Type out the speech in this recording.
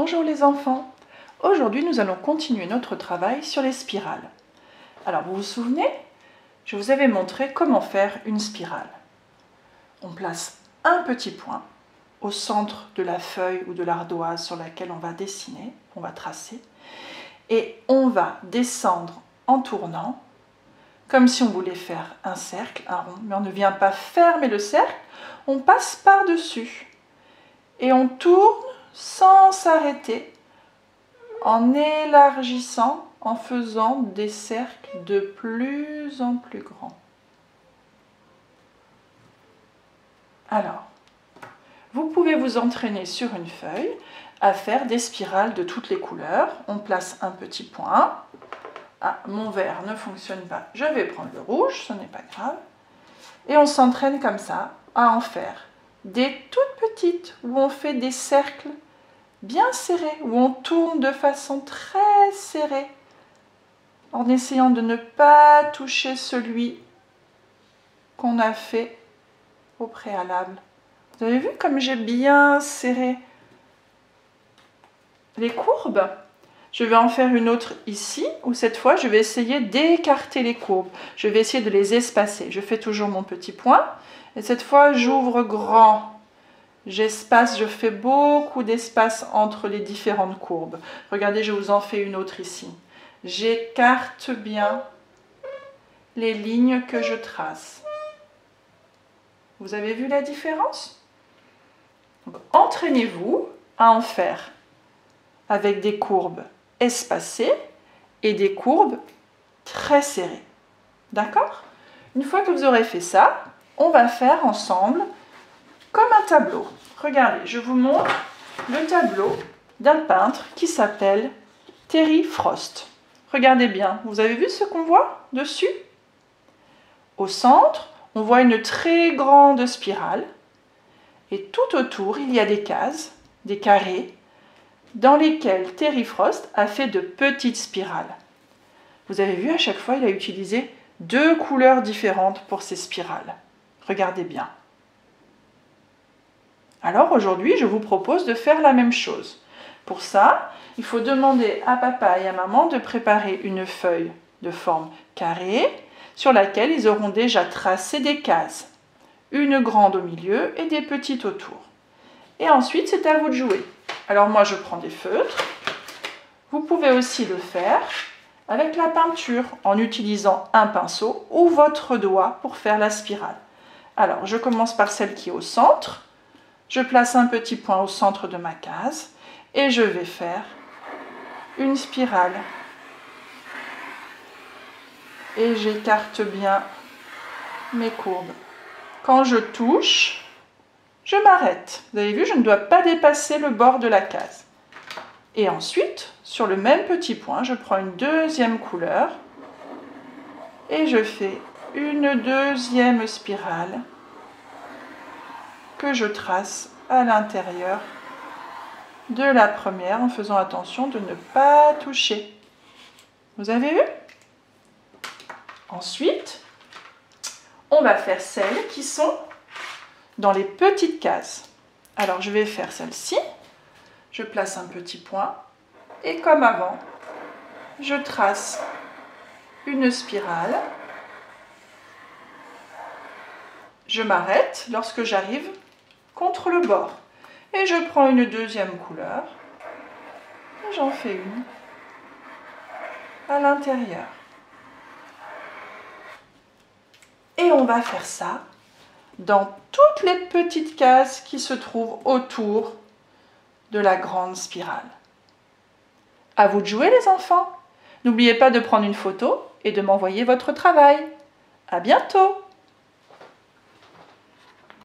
Bonjour les enfants. Aujourd'hui, nous allons continuer notre travail sur les spirales. Alors, vous vous souvenez? Je vous avais montré comment faire une spirale. On place un petit point au centre de la feuille ou de l'ardoise sur laquelle on va dessiner, on va tracer, et on va descendre en tournant, comme si on voulait faire un cercle, un rond, mais on ne vient pas fermer le cercle, on passe par-dessus et on tourne sans s'arrêter, en élargissant, en faisant des cercles de plus en plus grands. Alors, vous pouvez vous entraîner sur une feuille à faire des spirales de toutes les couleurs. On place un petit point. Ah, mon vert ne fonctionne pas, je vais prendre le rouge, ce n'est pas grave. Et on s'entraîne comme ça à en faire des toutes petites où on fait des cercles bien serrés, où on tourne de façon très serrée en essayant de ne pas toucher celui qu'on a fait au préalable. Vous avez vu comme j'ai bien serré les courbes? Je vais en faire une autre ici, où cette fois, je vais essayer d'écarter les courbes. Je vais essayer de les espacer. Je fais toujours mon petit point. Et cette fois, j'ouvre grand. J'espace, je fais beaucoup d'espace entre les différentes courbes. Regardez, je vous en fais une autre ici. J'écarte bien les lignes que je trace. Vous avez vu la différence? Entraînez-vous à en faire avec des courbes espacées et des courbes très serrées. D'accord? Une fois que vous aurez fait ça, on va faire ensemble comme un tableau. Regardez, je vous montre le tableau d'un peintre qui s'appelle Terry Frost. Regardez bien, vous avez vu ce qu'on voit dessus? Au centre, on voit une très grande spirale et tout autour, il y a des cases, des carrés, dans lesquels Terry Frost a fait de petites spirales. Vous avez vu, à chaque fois, il a utilisé deux couleurs différentes pour ces spirales. Regardez bien. Alors aujourd'hui, je vous propose de faire la même chose. Pour ça, il faut demander à papa et à maman de préparer une feuille de forme carrée sur laquelle ils auront déjà tracé des cases. Une grande au milieu et des petites autour. Et ensuite, c'est à vous de jouer. Alors moi, je prends des feutres. Vous pouvez aussi le faire avec la peinture en utilisant un pinceau ou votre doigt pour faire la spirale. Alors, je commence par celle qui est au centre. Je place un petit point au centre de ma case et je vais faire une spirale. Et j'écarte bien mes courbes. Quand je touche, je m'arrête. Vous avez vu, je ne dois pas dépasser le bord de la case. Et ensuite, sur le même petit point, je prends une deuxième couleur et je fais une deuxième spirale que je trace à l'intérieur de la première en faisant attention de ne pas toucher. Vous avez vu? Ensuite, on va faire celles qui sont dans les petites cases. Alors, je vais faire celle-ci. Je place un petit point et comme avant, je trace une spirale. Je m'arrête lorsque j'arrive contre le bord et je prends une deuxième couleur et j'en fais une à l'intérieur. Et on va faire ça dans toutes les petites cases qui se trouvent autour de la grande spirale. À vous de jouer les enfants. N'oubliez pas de prendre une photo et de m'envoyer votre travail. À bientôt!